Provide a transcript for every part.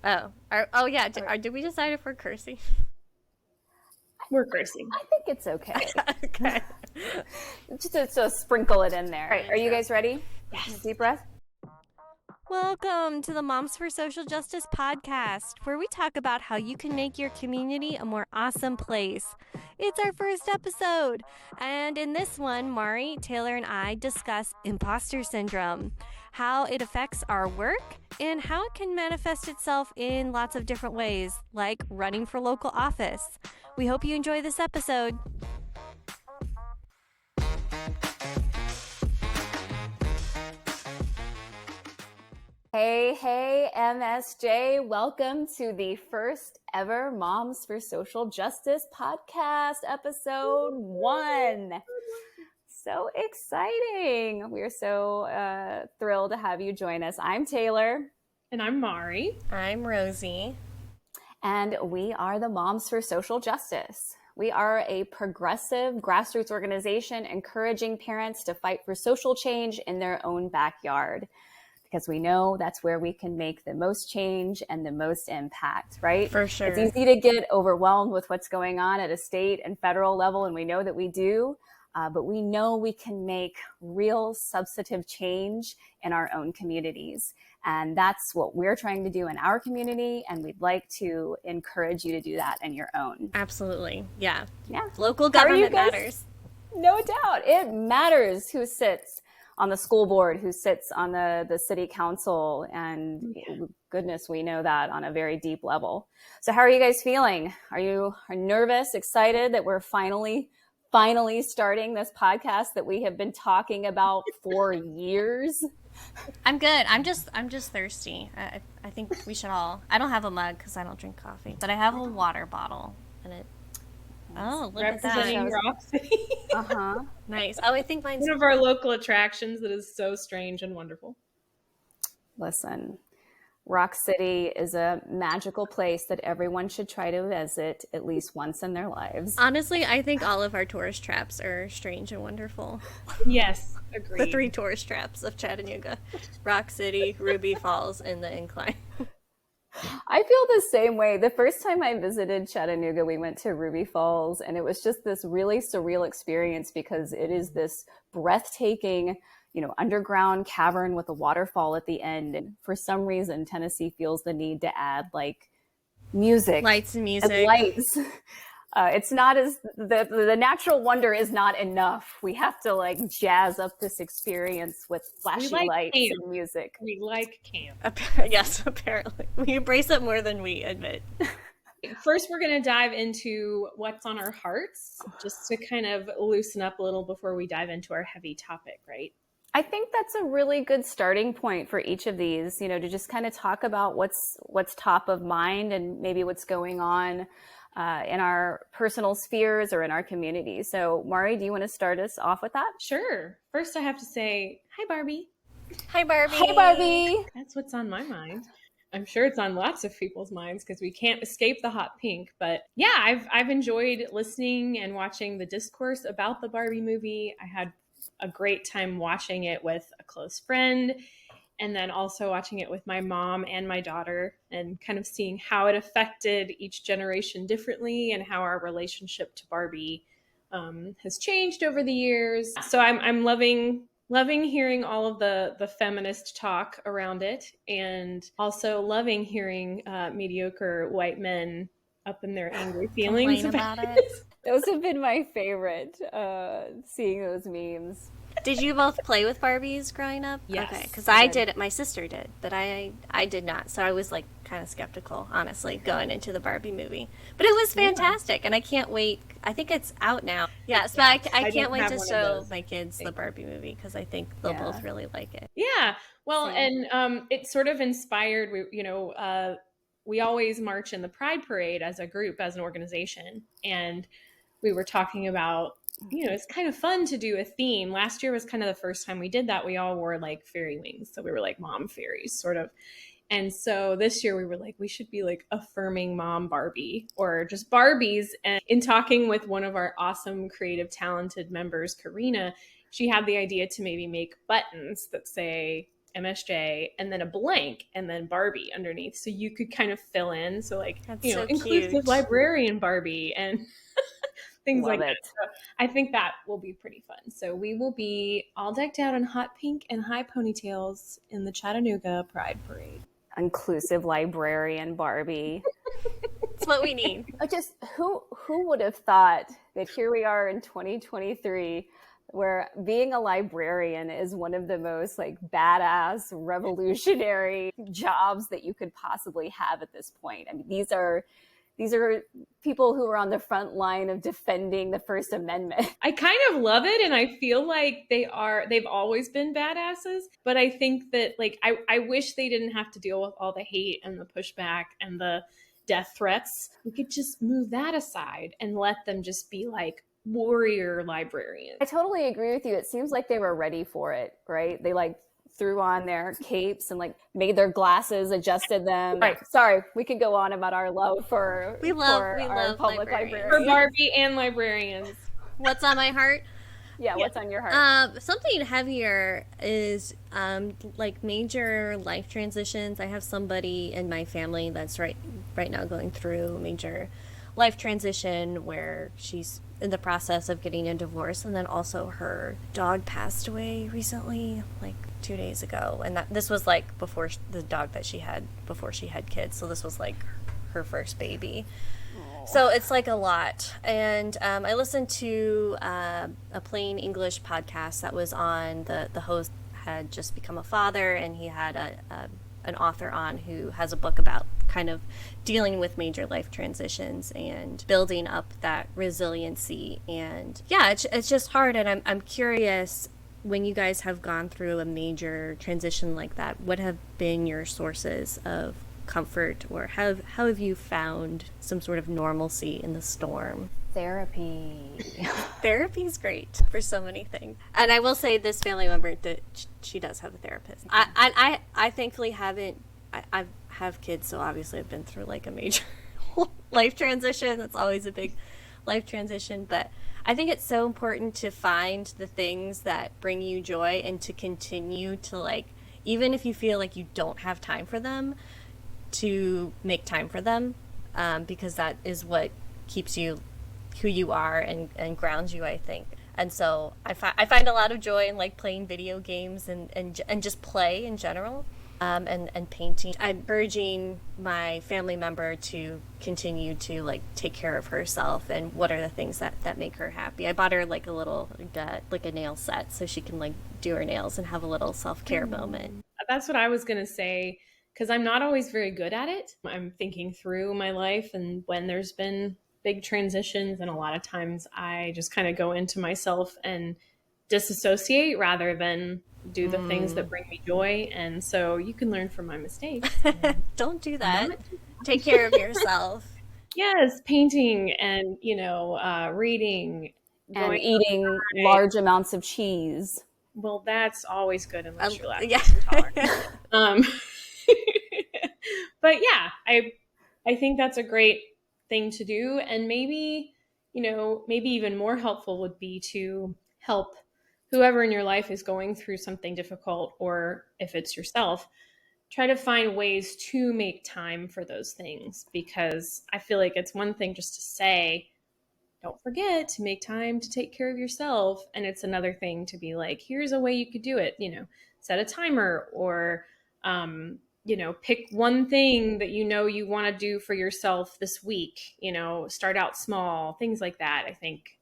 Did we decide if we're cursing? We're cursing. I think it's okay. Okay. Just to sprinkle it in there. All right, are you guys ready? Yes. Deep breath. Welcome to the Moms for Social Justice podcast, where we talk about how you can make your community a more awesome place. It's our first episode, and in this one, Mari, Taylor, and I discuss imposter syndrome, how it affects our work, and how it can manifest itself in lots of different ways, like running for local office. We hope you enjoy this episode. Hey, MSJ. Welcome to the first ever Moms for Social Justice podcast, episode 1. So exciting. We are so thrilled to have you join us. I'm Taylor. And I'm Mari. I'm Rosie. And we are the Moms for Social Justice. We are a progressive grassroots organization encouraging parents to fight for social change in their own backyard, because we know that's where we can make the most change and the most impact, right? For sure. It's easy to get overwhelmed with what's going on at a state and federal level, and we know that we do, but we know we can make real substantive change in our own communities. And that's what we're trying to do in our community, and we'd like to encourage you to do that in your own. Absolutely. Yeah. Yeah. Local government matters. No doubt. It matters who sits on the school board, who sits on the city council, and goodness, we know that on a very deep level. So how are you guys feeling? Are you nervous, excited that we're finally starting this podcast that we have been talking about for years? I'm good. I'm just thirsty. I think we should all. I don't have a mug because I don't drink coffee, but I have a water bottle, and it. Oh, look at that! Representing Rock City. Nice. Oh, I think mine's one of our local attractions that is so strange and wonderful. Listen, Rock City is a magical place that everyone should try to visit at least once in their lives. Honestly, I think all of our tourist traps are strange and wonderful. Yes, agreed. The 3 tourist traps of Chattanooga: Rock City, Ruby Falls, and the Incline. I feel the same way. The first time I visited Chattanooga, we went to Ruby Falls, and it was just this really surreal experience because it is this breathtaking, underground cavern with a waterfall at the end. And for some reason, Tennessee feels the need to add like music, lights and music, and lights. It's not as the natural wonder is not enough. We have to like jazz up this experience with flashy lights and music. We like camp. Yes, apparently. We embrace it more than we admit. First, we're going to dive into what's on our hearts, just to kind of loosen up a little before we dive into our heavy topic, right? I think that's a really good starting point for each of these, to just kind of talk about what's top of mind and maybe what's going on in our personal spheres or in our community. So, Mari, do you want to start us off with that? Sure. First, I have to say, hi, Barbie. Hi, Barbie. Hey, Barbie. That's what's on my mind. I'm sure it's on lots of people's minds because we can't escape the hot pink. But yeah, I've enjoyed listening and watching the discourse about the Barbie movie. I had a great time watching it with a close friend, and then also watching it with my mom and my daughter, and kind of seeing how it affected each generation differently and how our relationship to Barbie has changed over the years. So I'm loving hearing all of the feminist talk around it, and also loving hearing mediocre white men up in their angry feelings about it. Those have been my favorite, seeing those memes. Did you both play with Barbies growing up? Yes. Okay, because I did. My sister did, but I did not. So I was like kind of skeptical, honestly, going into the Barbie movie. But it was fantastic, and I can't wait. I think it's out now. Yeah, so I can't wait to show my kids the Barbie movie because I think they'll both really like it. Yeah, well, and it sort of inspired. We always march in the Pride Parade as a group, as an organization, and we were talking about, it's kind of fun to do a theme. Last year was kind of the first time we did that. We all wore like fairy wings. So we were like mom fairies, sort of. And so this year we were like, we should be like affirming mom Barbie, or just Barbies. And in talking with one of our awesome, creative, talented members, Karina, she had the idea to maybe make buttons that say MSJ, and then a blank, and then Barbie underneath. So you could kind of fill in. So like, That's so inclusive cute. librarian Barbie and things Love like it. that. So I think that will be pretty fun. So we will be all decked out in hot pink and high ponytails in the Chattanooga Pride Parade. Inclusive librarian Barbie. It's what we need. Just who would have thought that here we are in 2023 where being a librarian is one of the most like badass revolutionary jobs that you could possibly have at this point. I mean, these are people who are on the front line of defending the First Amendment. I kind of love it, and I feel like they've always been badasses, but I think that like I wish they didn't have to deal with all the hate and the pushback and the death threats. We could just move that aside and let them just be like warrior librarians. I totally agree with you. It seems like they were ready for it, right? They like threw on their capes and like made their glasses, adjusted them. Right. Sorry, we could go on about our love for our public librarians. For Barbie and librarians. What's on my heart? Yeah, what's on your heart? Something heavier is like major life transitions. I have somebody in my family that's right now going through a major life transition where she's in the process of getting a divorce, and then also her dog passed away recently, like 2 days ago, and this was like before the dog that she had before she had kids, so this was like her first baby. So it's like a lot. And I listened to a Plain English podcast that was on, the host had just become a father, and he had an author on who has a book about kind of dealing with major life transitions and building up that resiliency. And yeah, it's just hard. And I'm curious, when you guys have gone through a major transition like that, what have been your sources of comfort, or how have you found some sort of normalcy in the storm? Therapy. Therapy's great for so many things. And I will say, this family member, that she does have a therapist. I thankfully haven't. I have kids, so obviously I've been through like a major life transition. That's always a big life transition. But I think it's so important to find the things that bring you joy and to continue to, like, even if you feel like you don't have time for them, to make time for them, because that is what keeps you who you are and grounds you, I think. And so I find a lot of joy in like playing video games and just play in general, and painting. I'm encouraging my family member to continue to like take care of herself, and what are the things that make her happy. I bought her like a little like a nail set so she can like do her nails and have a little self-care moment. That's what I was gonna say, because I'm not always very good at it. I'm thinking through my life and when there's been big transitions, and a lot of times I just kind of go into myself and disassociate rather than do the things that bring me joy. And so you can learn from my mistakes. Don't do that. Take care of yourself. Yes, painting and, reading. And eating large amounts of cheese. Well, that's always good unless you're lactose Yeah. intolerant. But yeah, I think that's a great thing to do. And maybe even more helpful would be to help whoever in your life is going through something difficult, or if it's yourself, try to find ways to make time for those things. Because I feel like it's one thing just to say, don't forget to make time to take care of yourself. And it's another thing to be like, here's a way you could do it, set a timer, or, pick one thing that you want to do for yourself this week, start out small, things like that. I think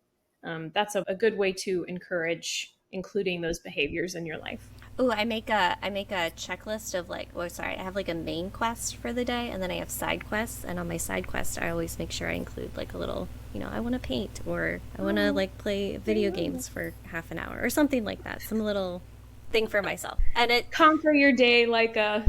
that's a good way to encourage including those behaviors in your life. Oh, I make a checklist of like, I have like a main quest for the day, and then I have side quests. And on my side quest, I always make sure I include like a little, I want to paint, or I want to like play video games for half an hour or something like that. Some little thing for myself. And it conquer your day like a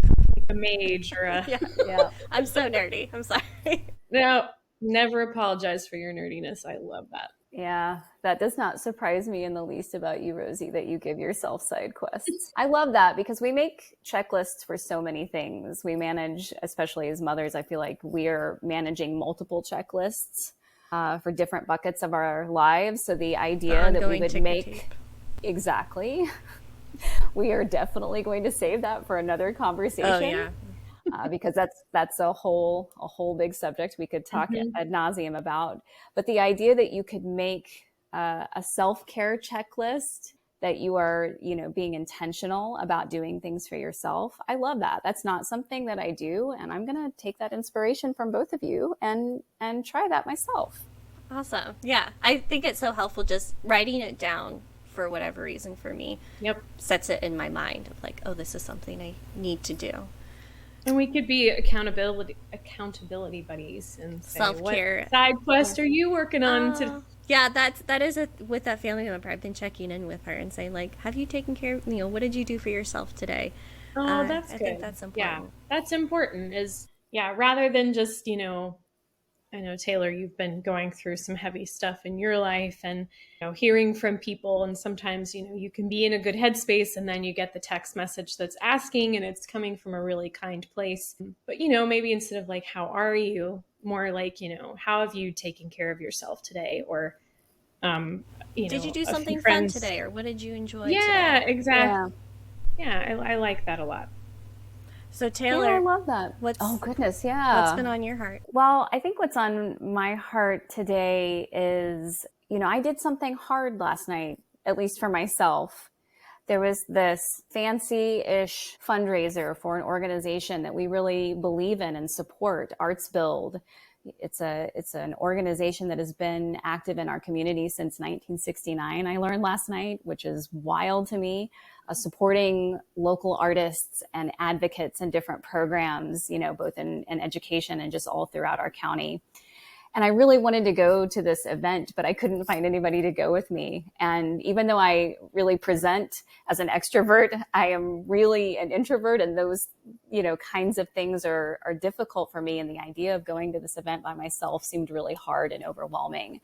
mage or a yeah. I'm so nerdy. I'm sorry. No, never apologize for your nerdiness. I love that. Yeah, that does not surprise me in the least about you, Rosie, that you give yourself side quests. I love that, because we make checklists for so many things. We manage, especially as mothers, I feel like we're managing multiple checklists for different buckets of our lives. So the idea that we would make, exactly, We are definitely going to save that for another conversation. Oh, yeah. Because that's a whole big subject we could talk ad nauseum about. But the idea that you could make a self-care checklist, that you are, being intentional about doing things for yourself. I love that. That's not something that I do, and I'm going to take that inspiration from both of you and try that myself. Awesome. Yeah, I think it's so helpful just writing it down for whatever reason for me. Yep. Sets it in my mind of like, oh, this is something I need to do. And we could be accountability buddies and say, Self-care. What side quest are you working on? Yeah, that is with that family member. I've been checking in with her and saying like, have you taken care of, what did you do for yourself today? Oh, that's good. I think that's important. Yeah, that's important. Rather than just, I know, Taylor, you've been going through some heavy stuff in your life and, hearing from people. And sometimes, you can be in a good headspace and then you get the text message that's asking and it's coming from a really kind place. But, maybe instead of like, how are you? More like, how have you taken care of yourself today? Or, did you do something fun today? Or what did you enjoy today? Yeah, exactly. Yeah, I like that a lot. So Taylor, I love that. Oh goodness, yeah. What's been on your heart? Well, I think what's on my heart today is, I did something hard last night, at least for myself. There was this fancy-ish fundraiser for an organization that we really believe in and support, Arts Build. It's an organization that has been active in our community since 1969, I learned last night, which is wild to me. Supporting local artists and advocates in different programs, both in education and just all throughout our county. And I really wanted to go to this event, but I couldn't find anybody to go with me. And even though I really present as an extrovert, I am really an introvert, and those, kinds of things are difficult for me. And the idea of going to this event by myself seemed really hard and overwhelming.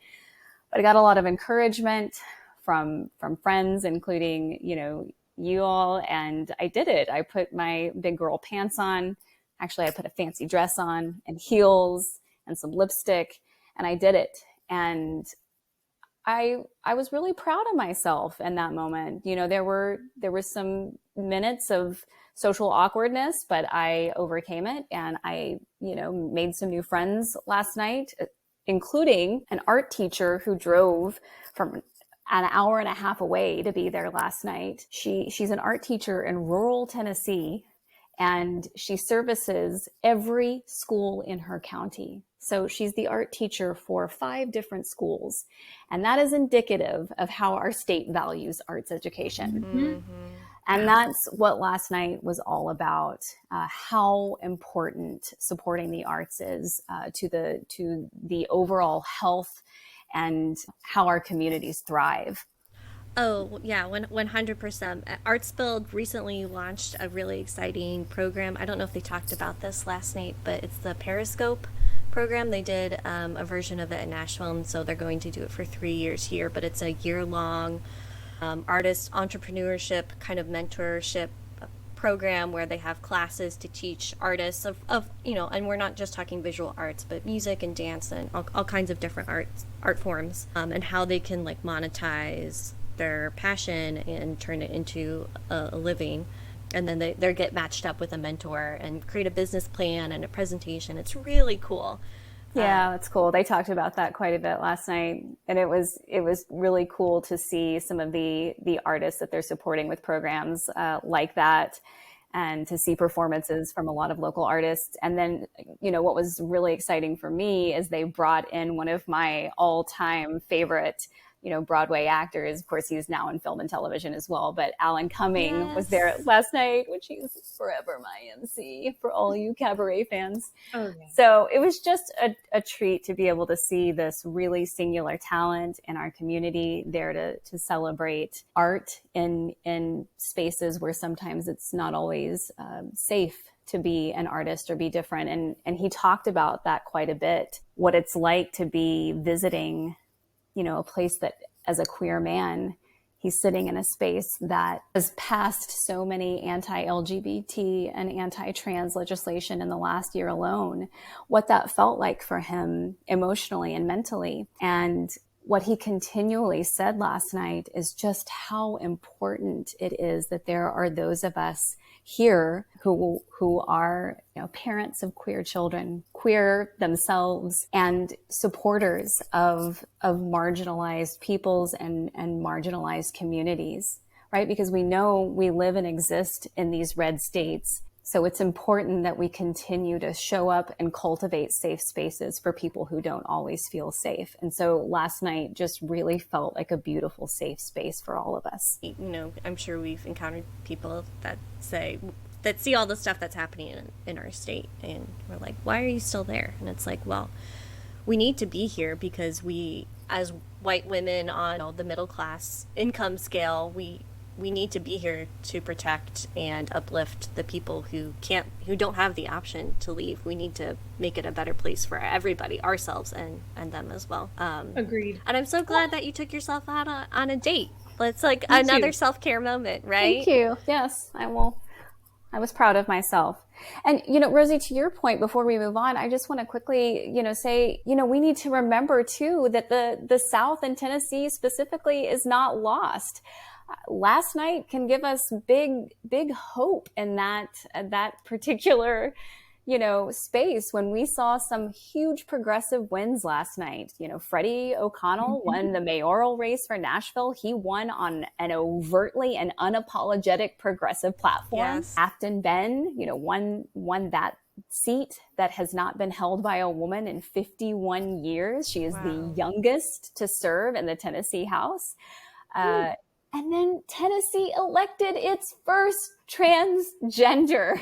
But I got a lot of encouragement from friends, including, you all, and I did it. I put my big girl pants on. Actually, I put a fancy dress on and heels and some lipstick, and I did it. And I was really proud of myself in that moment. There were some minutes of social awkwardness, but I overcame it, and I, made some new friends last night, including an art teacher who drove from an hour and a half away to be there last night. She's an art teacher in rural Tennessee, and she services every school in her county. So she's the art teacher for 5 different schools. And that is indicative of how our state values arts education. Mm-hmm. And that's what last night was all about, how important supporting the arts is to the overall health and how our communities thrive. Oh, yeah, 100%. Arts Build recently launched a really exciting program. I don't know if they talked about this last night, but it's the Periscope program. They did a version of it in Nashville, and so they're going to do it for 3 years here. But it's a year-long artist entrepreneurship kind of mentorship program where they have classes to teach artists of and we're not just talking visual arts, but music and dance and all kinds of different art forms, and how they can like monetize their passion and turn it into a living. And then they get matched up with a mentor and create a business plan and a presentation. It's really cool. Yeah, that's cool. They talked about that quite a bit last night, and it was really cool to see some of the artists that they're supporting with programs like that, and to see performances from a lot of local artists. And then, what was really exciting for me is they brought in one of my all-time favorite Broadway actors. Of course, he's now in film and television as well, but Alan Cumming was there last night, which he's forever my MC for all you cabaret fans. Oh, yeah. So it was just a treat to be able to see this really singular talent in our community there to celebrate art in spaces where sometimes it's not always safe to be an artist or be different. And he talked about that quite a bit, what it's like to be visiting a place that as a queer man, he's sitting in a space that has passed so many anti-LGBT and anti-trans legislation in the last year alone, what that felt like for him emotionally and mentally. And what he continually said last night is just how important it is that there are those of us here who are, parents of queer children, queer themselves, and supporters of marginalized peoples and marginalized communities, right? Because we know we live and exist in these red states. So it's important that we continue to show up and cultivate safe spaces for people who don't always feel safe. And so last night just really felt like a beautiful, safe space for all of us. I'm sure we've encountered people that see all the stuff that's happening in our state, and we're like, why are you still there? And it's like, well, we need to be here because we, as white women on the middle class income scale, we need to be here to protect and uplift the people who don't have the option to leave. We need to make it a better place for everybody, ourselves and them as well. Agreed. And I'm so glad that you took yourself out on a date. It's like another self-care moment, right? Thank you. Yes, I was proud of myself. And, Rosie, to your point, before we move on, I just want to quickly, say, we need to remember too that the South and Tennessee specifically is not lost. Last night can give us big hope in that particular, space when we saw some huge progressive wins last night. Freddie O'Connell won the mayoral race for Nashville. He won on an overtly and unapologetic progressive platform. Yes. Afton Ben, won that seat that has not been held by a woman in 51 years. She is the youngest to serve in the Tennessee House. And then Tennessee elected its first transgender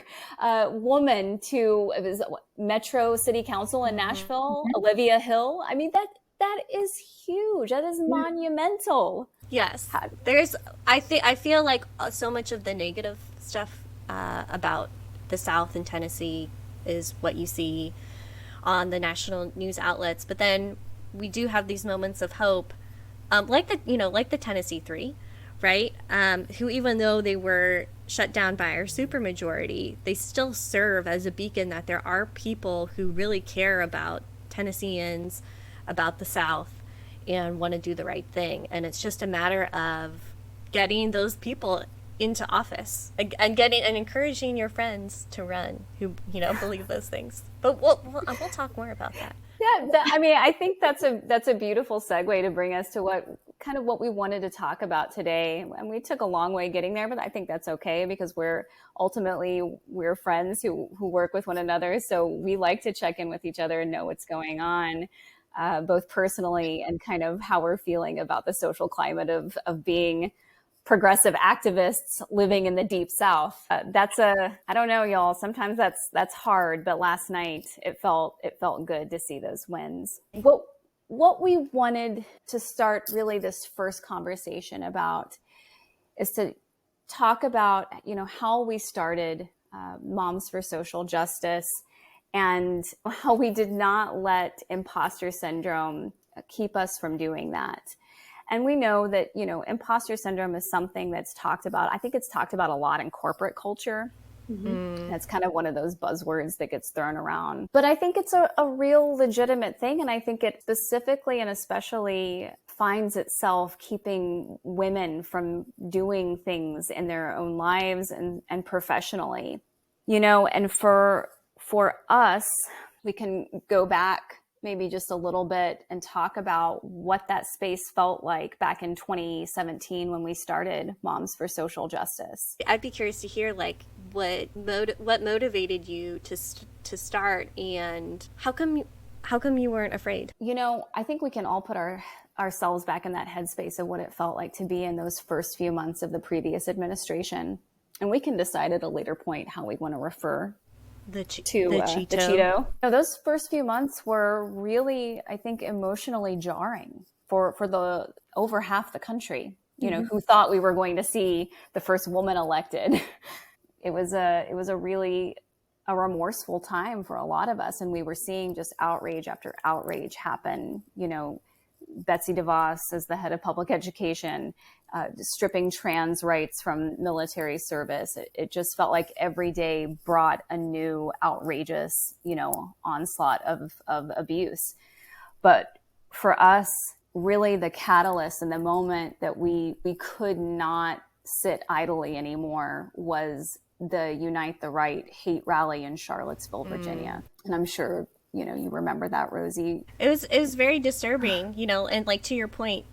woman to Metro City Council in Nashville, Olivia Hill. I mean, that is huge. That is monumental. Yes. I feel like so much of the negative stuff about the South and Tennessee is what you see on the national news outlets. But then we do have these moments of hope, like the Tennessee Three, right? Who, even though they were shut down by our supermajority, they still serve as a beacon that there are people who really care about Tennesseans, about the South, and want to do the right thing. And it's just a matter of getting those people into office and encouraging your friends to run who believe those things. But we'll talk more about that. Yeah, I think that's a beautiful segue to bring us to what we wanted to talk about today. And we took a long way getting there, but I think that's okay because we're friends who work with one another. So we like to check in with each other and know what's going on, both personally and kind of how we're feeling about the social climate of being progressive activists living in the deep South. I don't know, y'all. Sometimes that's hard, but last night it felt good to see those wins. What we wanted to start really this first conversation about is to talk about, how we started Moms for Social Justice and how we did not let imposter syndrome keep us from doing that. And we know that, imposter syndrome is something that's talked about. I think it's talked about a lot in corporate culture. Mm-hmm. That's kind of one of those buzzwords that gets thrown around. But I think it's a real legitimate thing. And I think it specifically and especially finds itself keeping women from doing things in their own lives and professionally. And for us, we can go back maybe just a little bit and talk about what that space felt like back in 2017 when we started Moms for Social Justice. I'd be curious to hear what motivated you to start, and how come you weren't afraid? I think we can all put ourselves back in that headspace of what it felt like to be in those first few months of the previous administration, and we can decide at a later point how we want to refer the Cheeto. Those first few months were really, I think, emotionally jarring for the over half the country, who thought we were going to see the first woman elected. It was a really remorseful time for a lot of us. And we were seeing just outrage after outrage happen. Betsy DeVos as the head of public education, stripping trans rights from military service. It just felt like every day brought a new outrageous, onslaught of abuse. But for us, really the catalyst and the moment that we could not sit idly anymore was the Unite the Right hate rally in Charlottesville, Virginia. And I'm sure, you know, you remember that, Rosie. It was very disturbing, you know, and like to your point,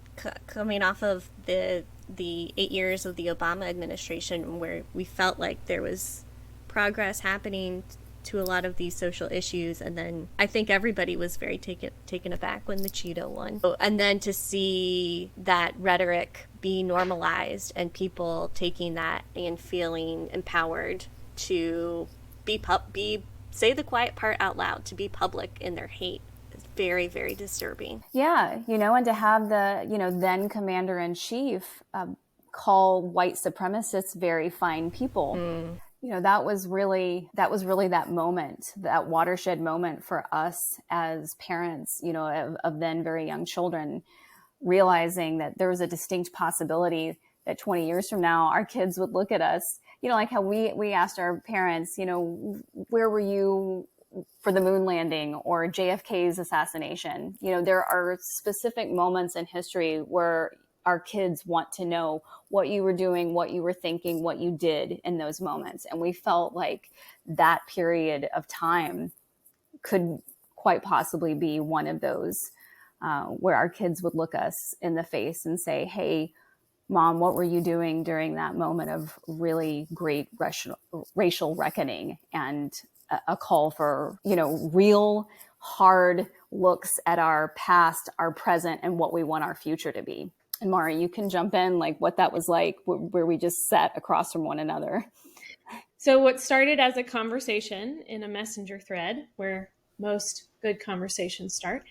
coming off of the 8 years of the Obama administration, where we felt like there was progress happening to a lot of these social issues, and then I think everybody was very taken aback when the Cheeto won, and then to see that rhetoric be normalized and people taking that and feeling empowered to be say the quiet part out loud, to be public in their hate, is very, very disturbing. Yeah, you know, and to have the, you know, then commander-in-chief call white supremacists very fine people. You know, that was really that moment, that watershed moment for us as parents, you know, of then very young children, realizing that there was a distinct possibility that 20 years from now, our kids would look at us, you know, like how we asked our parents, you know, where were you for the moon landing or JFK's assassination? You know, there are specific moments in history where our kids want to know what you were doing, what you were thinking, what you did in those moments. And we felt like that period of time could quite possibly be one of those where our kids would look us in the face and say, hey, Mom, what were you doing during that moment of really great racial reckoning and a call for, you know, real hard looks at our past, our present, and what we want our future to be. And Mari, you can jump in, like what that was like, where we just sat across from one another. So what started as a conversation in a messenger thread, where most good conversations start,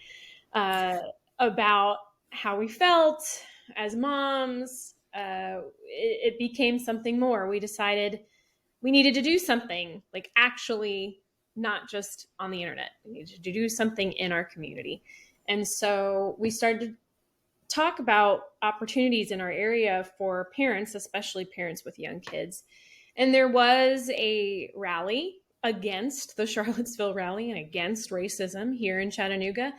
about how we felt as moms, it became something more. We decided we needed to do something, like actually not just on the internet. We needed to do something in our community. And so we started to talk about opportunities in our area for parents, especially parents with young kids. And there was a rally against the Charlottesville rally and against racism here in Chattanooga.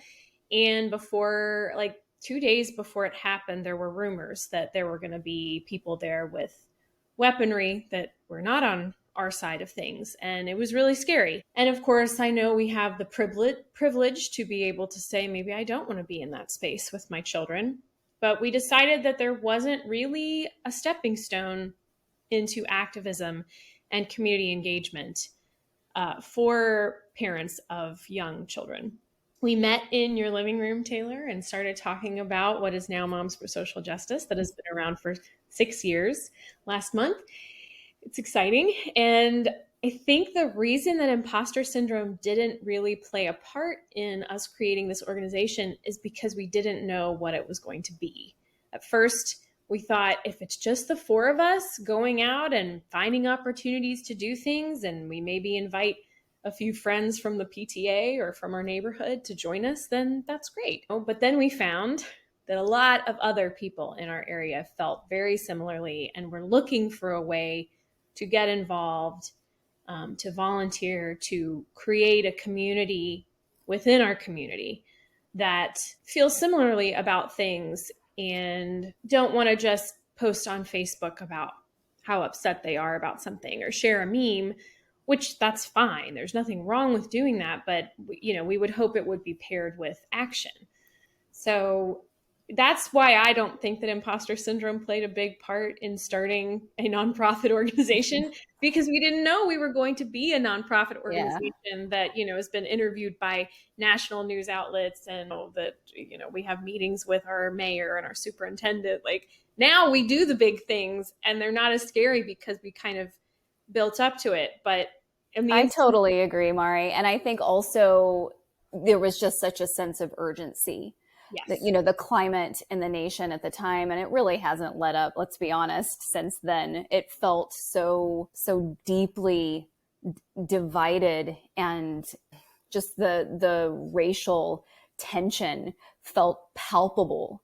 And before, like 2 days before it happened, there were rumors that there were going to be people there with weaponry that were not on our side of things. And it was really scary. And of course, I know we have the privilege to be able to say, maybe I don't want to be in that space with my children. But we decided that there wasn't really a stepping stone into activism and community engagement for parents of young children. We met in your living room, Taylor, and started talking about what is now Moms for Social Justice, that has been around for 6 years last month. It's exciting. And I think the reason that imposter syndrome didn't really play a part in us creating this organization is because we didn't know what it was going to be. At first, we thought if it's just the 4 of us going out and finding opportunities to do things, and we maybe invite a few friends from the PTA or from our neighborhood to join us, then that's great. But then we found that a lot of other people in our area felt very similarly and were looking for a way to get involved, to volunteer, to create a community within our community that feels similarly about things and don't want to just post on Facebook about how upset they are about something or share a meme, which that's fine. There's nothing wrong with doing that, but we would hope it would be paired with action. So that's why I don't think that imposter syndrome played a big part in starting a nonprofit organization, because we didn't know we were going to be a nonprofit organization that, has been interviewed by national news outlets, and that, we have meetings with our mayor and our superintendent. Like, now we do the big things and they're not as scary because we kind of built up to it. But I totally agree, Mari. And I think also there was just such a sense of urgency. Yes. The climate in the nation at the time, and it really hasn't let up, let's be honest, since then. It felt so deeply divided, and just the racial tension felt palpable,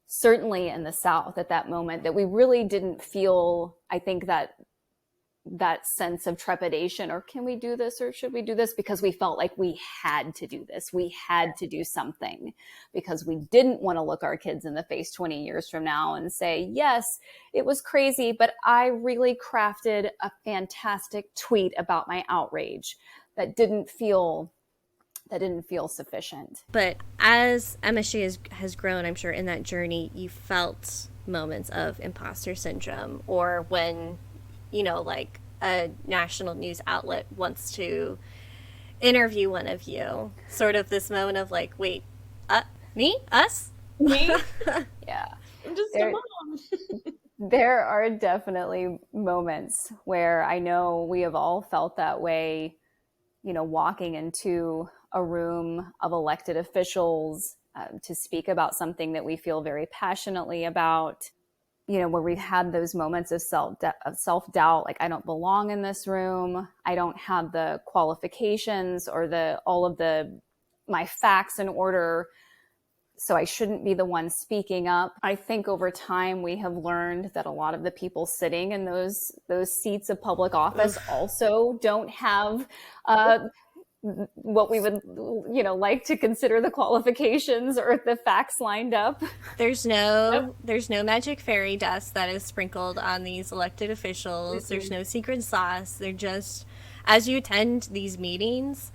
certainly in the South at that moment, that we really didn't feel, I think, that that sense of trepidation, or can we do this, or should we do this, because we felt like we had to do this. We had to do something because we didn't want to look our kids in the face 20 years from now and say, yes, it was crazy, but I really crafted a fantastic tweet about my outrage that didn't feel sufficient. But as MSJ has grown, I'm sure in that journey, you felt moments of imposter syndrome, or when, like a national news outlet wants to interview one of you, sort of this moment of like, wait, me? Us? Me? Yeah. I'm just a mom. There are definitely moments where I know we have all felt that way, walking into a room of elected officials to speak about something that we feel very passionately about, where we've had those moments of self-doubt, like I don't belong in this room. I don't have the qualifications or all of my facts in order, so I shouldn't be the one speaking up. I think over time we have learned that a lot of the people sitting in those seats of public office also don't have what we would like to consider the qualifications or the facts lined up. There's no magic fairy dust that is sprinkled on these elected officials. Mm-hmm. There's no secret sauce. They're just, as you attend these meetings,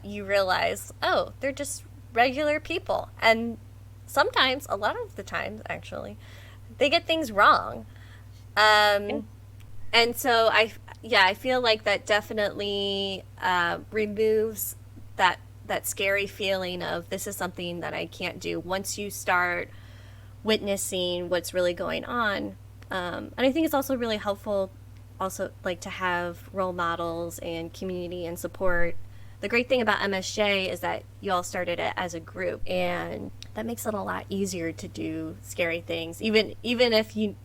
you realize, they're just regular people, and sometimes, a lot of the times actually, they get things wrong. And so I feel like that definitely removes that scary feeling of this is something that I can't do once you start witnessing what's really going on. And I think it's also really helpful like to have role models and community and support. The great thing about MSJ is that you all started it as a group, and that makes it a lot easier to do scary things, even if you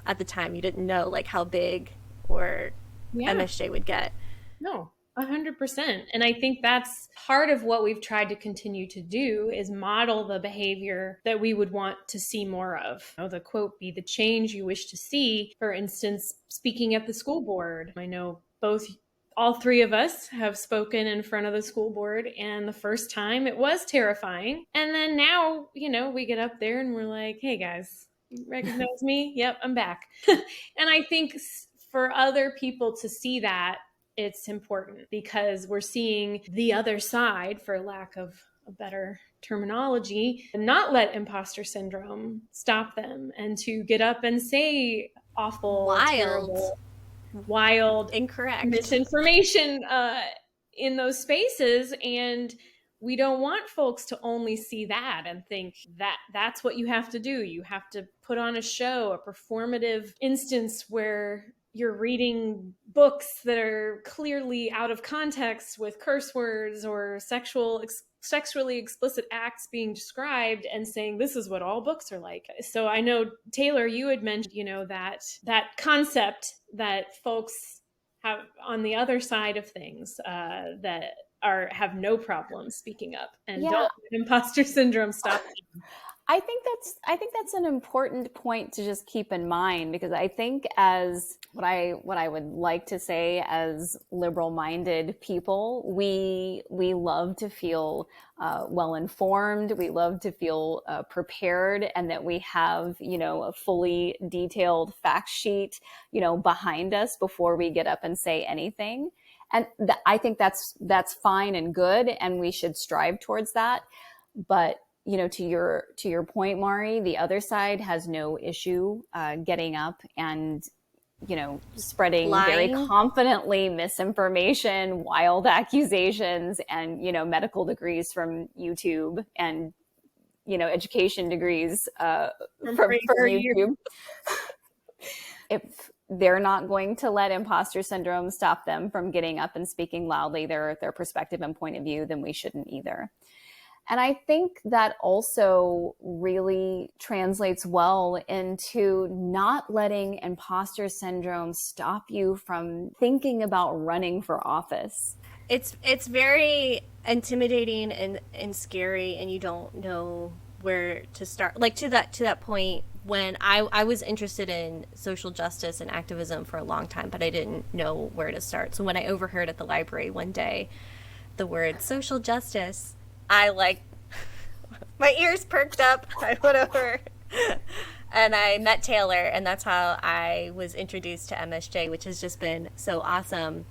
at the time you didn't know like how big or MSJ would get. No, 100%. And I think that's part of what we've tried to continue to do, is model the behavior that we would want to see more of. The quote, "Be the change you wish to see." For instance, speaking at the school board. I know all three of us have spoken in front of the school board, and the first time it was terrifying. And then now, we get up there and we're like, "Hey guys, you recognize me? Yep, I'm back." And I think for other people to see that, it's important, because we're seeing the other side, for lack of a better terminology, and not let imposter syndrome stop them, and to get up and say awful, terrible, wild, incorrect misinformation in those spaces. And we don't want folks to only see that and think that that's what you have to do. You have to put on a show, a performative instance where you're reading books that are clearly out of context with curse words or sexually explicit acts being described, and saying this is what all books are like. So I know, Taylor, you had mentioned, that concept that folks have on the other side of things that have no problem speaking up, and don't let imposter syndrome stop them. I think that's an important point to just keep in mind, because I think as what I would like to say as liberal-minded people, we love to feel well-informed. We love to feel prepared, and that we have, a fully detailed fact sheet, behind us before we get up and say anything. And I think that's fine and good, and we should strive towards that. But to your point, Mari, the other side has no issue getting up and spreading very confidently misinformation, wild accusations, and medical degrees from YouTube, and education degrees from YouTube. If they're not going to let imposter syndrome stop them from getting up and speaking loudly their perspective and point of view, then we shouldn't either. And I think that also really translates well into not letting imposter syndrome stop you from thinking about running for office. It's very intimidating and scary, and you don't know where to start. Like to that point when I was interested in social justice and activism for a long time, but I didn't know where to start. So when I overheard at the library one day the word social justice, I my ears perked up. I went over and I met Taylor, and that's how I was introduced to MSJ, which has just been so awesome.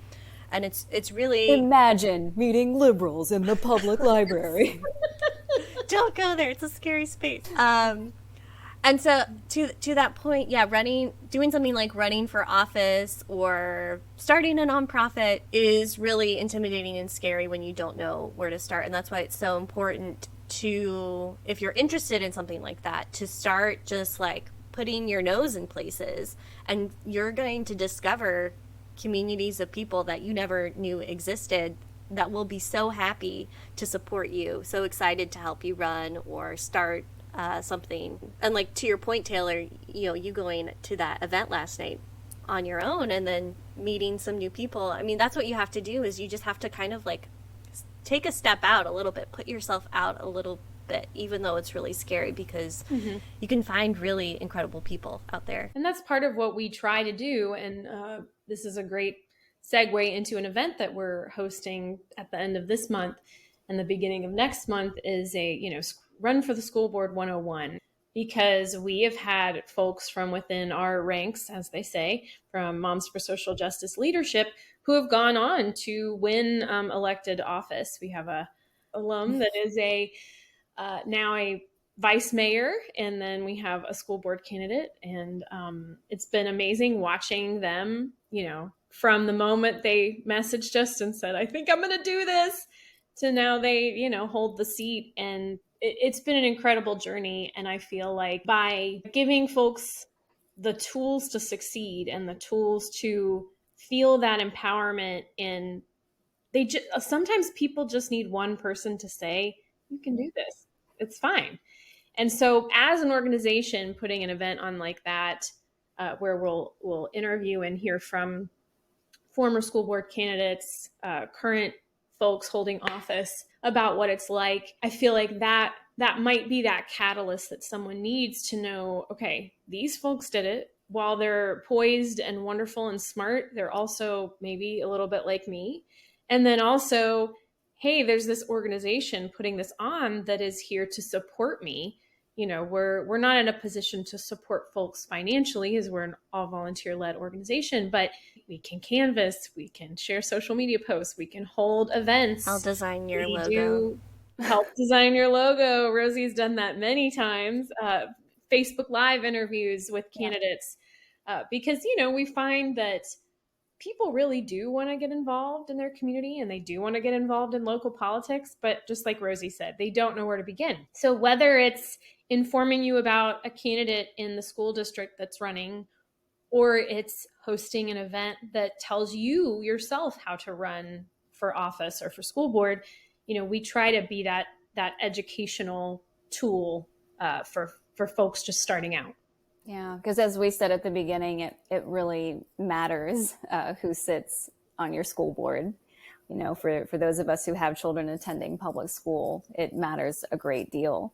And it's really... Imagine meeting liberals in the public library. Don't go there. It's a scary space. And so to that point, yeah, doing something like running for office or starting a nonprofit is really intimidating and scary when you don't know where to start. And that's why it's so important to, if you're interested in something like that, to start just like putting your nose in places, and you're going to discover communities of people that you never knew existed that will be so happy to support you, so excited to help you run or start something. And like to your point, Taylor, you going to that event last night on your own and then meeting some new people. I mean, that's what you have to do, is you just have to kind of like take a step out a little bit, put yourself out a little bit, even though it's really scary, because you can find really incredible people out there. And that's part of what we try to do. And this is a great segue into an event that we're hosting at the end of this month and the beginning of next month is a, Run for the School Board 101, because we have had folks from within our ranks, as they say, from Moms for Social Justice leadership, who have gone on to win elected office. We have a alum that is now a vice mayor, and then we have a school board candidate. And it's been amazing watching them, from the moment they messaged us and said, I think I'm going to do this, to now they, hold the seat. And it's been an incredible journey. And I feel like by giving folks the tools to succeed and the tools to feel that empowerment, and sometimes people just need one person to say, you can do this, it's fine. And so as an organization, putting an event on like that, where we'll interview and hear from former school board candidates, current folks holding office, about what it's like, I feel like that might be that catalyst that someone needs to know, okay, these folks did it. While they're poised and wonderful and smart, they're also maybe a little bit like me. And then also, hey, there's this organization putting this on that is here to support me. We're not in a position to support folks financially, as we're an all volunteer-led organization, but we can canvas, we can share social media posts, we can hold events. I'll design your logo. Help design your logo. Rosie's done that many times. Facebook Live interviews with candidates, because, we find that people really do want to get involved in their community, and they do want to get involved in local politics, but just like Rosie said, they don't know where to begin. So whether it's informing you about a candidate in the school district that's running, or it's hosting an event that tells you yourself how to run for office or for school board, we try to be that educational tool for folks just starting out. Yeah, because as we said at the beginning, it really matters who sits on your school board. For those of us who have children attending public school, it matters a great deal.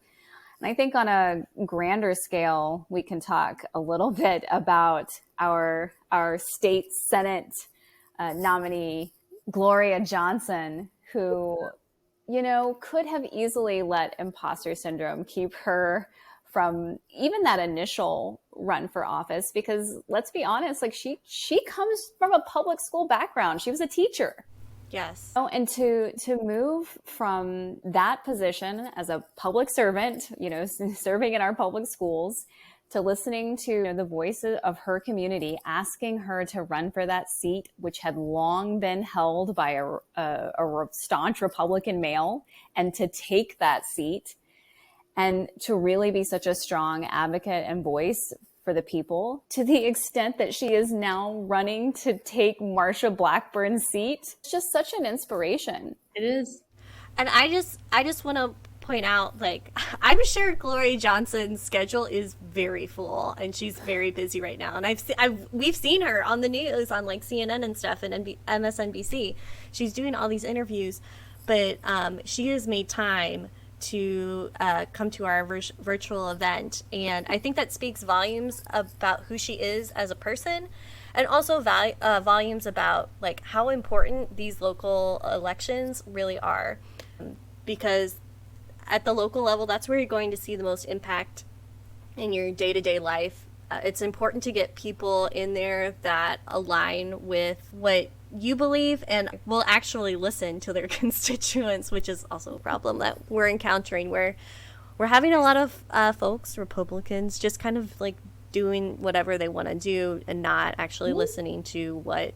And I think on a grander scale, we can talk a little bit about our state Senate nominee, Gloria Johnson, who, could have easily let imposter syndrome keep her from even that initial run for office, because let's be honest, like she comes from a public school background. She was a teacher. Yes. And to move from that position as a public servant, serving in our public schools, to listening to the voices of her community, asking her to run for that seat, which had long been held by a staunch Republican male, and to take that seat, and to really be such a strong advocate and voice for the people, to the extent that she is now running to take Marsha Blackburn's seat. It's just such an inspiration. It is. And I just want to point out, like, I'm sure Gloria Johnson's schedule is very full, and she's very busy right now. And we've seen her on the news on like CNN and stuff, and MSNBC. She's doing all these interviews, but she has made time to come to our virtual event. And I think that speaks volumes about who she is as a person, and also volumes about like how important these local elections really are, because at the local level, that's where you're going to see the most impact in your day-to-day life. It's important to get people in there that align with what you believe and will actually listen to their constituents, which is also a problem that we're encountering, where we're having a lot of folks, Republicans, just kind of like doing whatever they want to do and not actually listening to what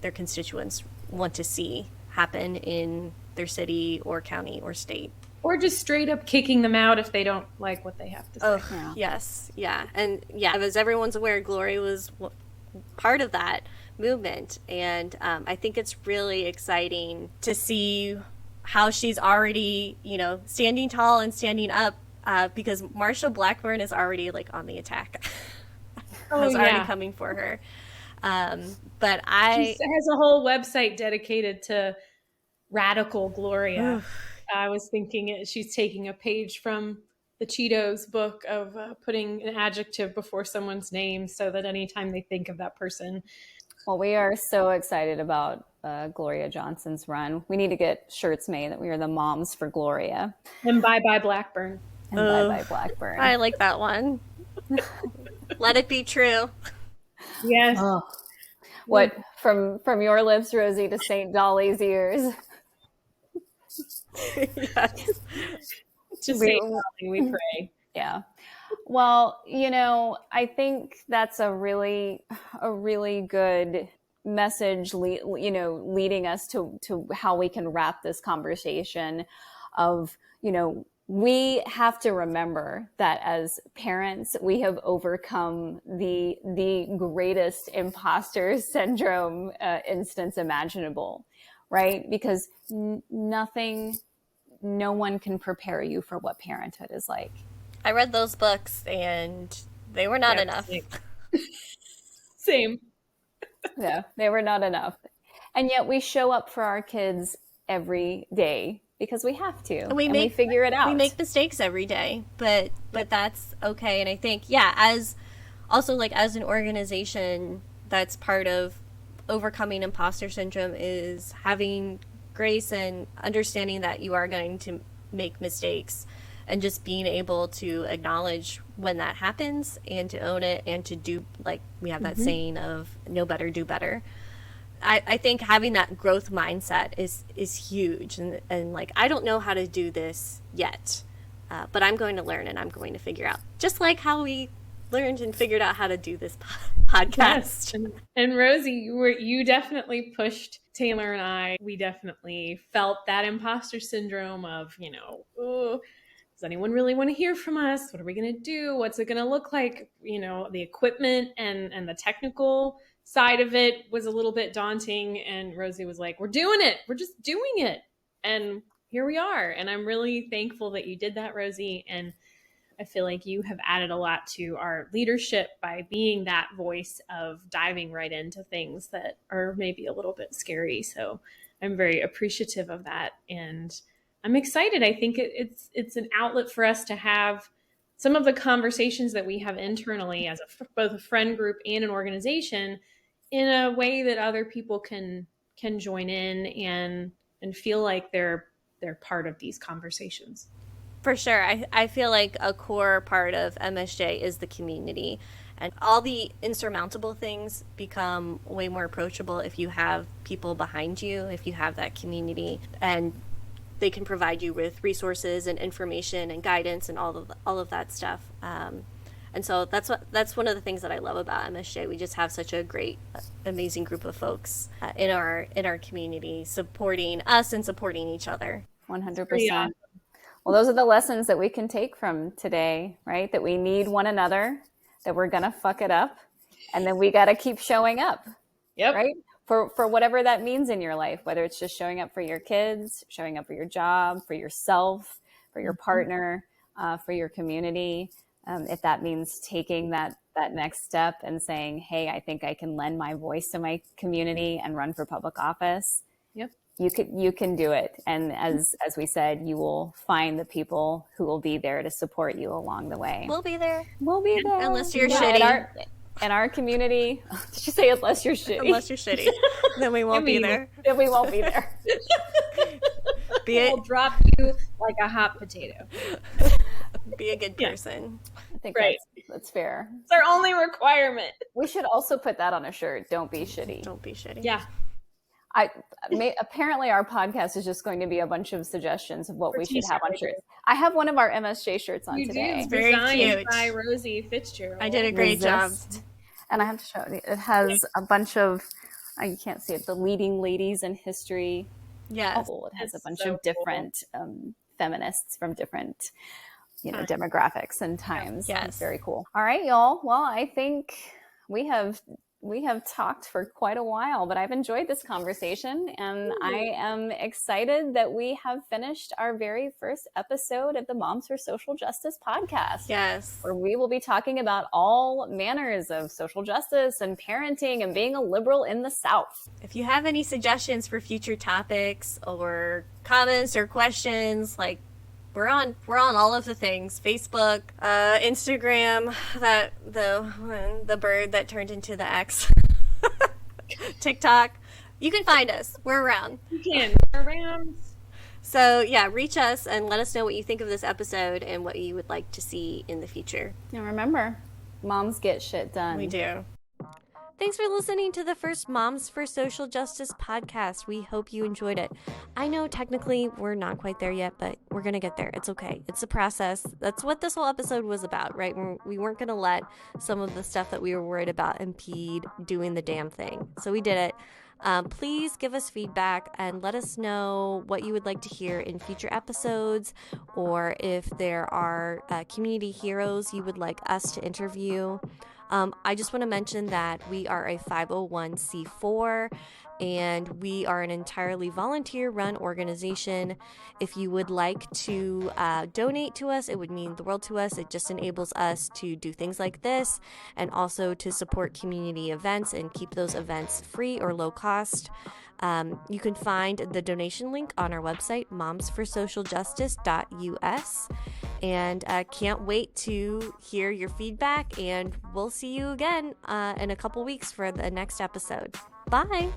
their constituents want to see happen in their city or county or state. Or just straight up kicking them out if they don't like what they have to say. Oh, yes. Yeah. And yeah, as everyone's aware, Gloria was part of that movement. And I think it's really exciting to see how she's already, standing tall and standing up, because Marsha Blackburn is already like on the attack. Already coming for her. But she has a whole website dedicated to radical Gloria. I was thinking she's taking a page from the Cheetos book of putting an adjective before someone's name so that anytime they think of that person. Well, we are so excited about Gloria Johnson's run. We need to get shirts made that we are the moms for Gloria. And bye-bye Blackburn. And bye-bye Blackburn. I like that one. Let it be true. Yes. Oh. What, from your lips, Rosie, to St. Dolly's ears? Yes. Just say something, we pray. Yeah. Well, I think that's a really good message, leading us to how we can wrap this conversation of, we have to remember that as parents, we have overcome the greatest imposter syndrome instance imaginable, right? Because no one can prepare you for what parenthood is like. I read those books and they were not enough. Same. Yeah, they were not enough. And yet we show up for our kids every day because we have to. And we figure it out. We make mistakes every day, but that's okay. And I think, as an organization, that's part of overcoming imposter syndrome is having grace and understanding that you are going to make mistakes, and just being able to acknowledge when that happens and to own it and to do, like we have that saying of know better, do better. I think having that growth mindset is huge. And like, I don't know how to do this yet, but I'm going to learn and I'm going to figure out, just like how we learned and figured out how to do this podcast. Yes. And Rosie, you definitely pushed Taylor and I. We definitely felt that imposter syndrome of, does anyone really want to hear from us? What are we going to do? What's it going to look like? The equipment and the technical side of it was a little bit daunting. And Rosie was like, we're doing it. We're just doing it. And here we are. And I'm really thankful that you did that, Rosie. And I feel like you have added a lot to our leadership by being that voice of diving right into things that are maybe a little bit scary. So I'm very appreciative of that. And I'm excited. I think it's an outlet for us to have some of the conversations that we have internally as both a friend group and an organization in a way that other people can join in and feel like they're part of these conversations. For sure. I feel like a core part of MSJ is the community, and all the insurmountable things become way more approachable if you have people behind you, if you have that community, and they can provide you with resources and information and guidance and all of that stuff. And so that's one of the things that I love about MSJ. We just have such a great, amazing group of folks in our community supporting us and supporting each other. 100%. Yeah. Well, those are the lessons that we can take from today, right? That we need one another, that we're going to fuck it up, and then we got to keep showing up. Yep. Right? For whatever that means in your life, whether it's just showing up for your kids, showing up for your job, for yourself, for your partner, for your community. If that means taking that next step and saying, hey, I think I can lend my voice to my community and run for public office. Yep. You can do it. And as we said, you will find the people who will be there to support you along the way. We'll be there. We'll be there. Unless you're shitty. In our community, did you say unless you're shitty? Unless you're shitty, then we won't be there. Then we won't be there. We'll drop you like a hot potato. Be a good person. I think that's fair. It's our only requirement. We should also put that on a shirt. Don't be shitty. Don't be shitty. Yeah. Apparently our podcast is just going to be a bunch of suggestions of what we should have on shirts. I have one of our MSJ shirts on today. It's very cute. By Rosie Fitzgerald. I did a great job. And I have to show you, it has a bunch of, you can't see it, the leading ladies in history. Yes. It has a bunch of different feminists from different, demographics and times. Yes. It's very cool. All right, y'all. Well, I think we have talked for quite a while, but I've enjoyed this conversation, and I am excited that we have finished our very first episode of the Moms for Social Justice podcast. Yes. Where we will be talking about all manners of social justice and parenting and being a liberal in the South. If you have any suggestions for future topics or comments or questions, like, we're on all of the things: Facebook, Instagram, that the bird that turned into the X, TikTok. You can find us. We're around. You can. We're around. So yeah, reach us and let us know what you think of this episode and what you would like to see in the future. And remember, moms get shit done. We do. Thanks for listening to the first Moms for Social Justice podcast. We hope you enjoyed it. I know technically we're not quite there yet, but we're going to get there. It's okay. It's a process. That's what this whole episode was about, right? We weren't going to let some of the stuff that we were worried about impede doing the damn thing. So we did it. Please give us feedback and let us know what you would like to hear in future episodes, or if there are community heroes you would like us to interview. I just want to mention that we are a 501c4 and we are an entirely volunteer-run organization. If you would like to donate to us, it would mean the world to us. It just enables us to do things like this and also to support community events and keep those events free or low cost. You can find the donation link on our website, momsforsocialjustice.us. And can't wait to hear your feedback, and we'll see you again in a couple weeks for the next episode. Bye!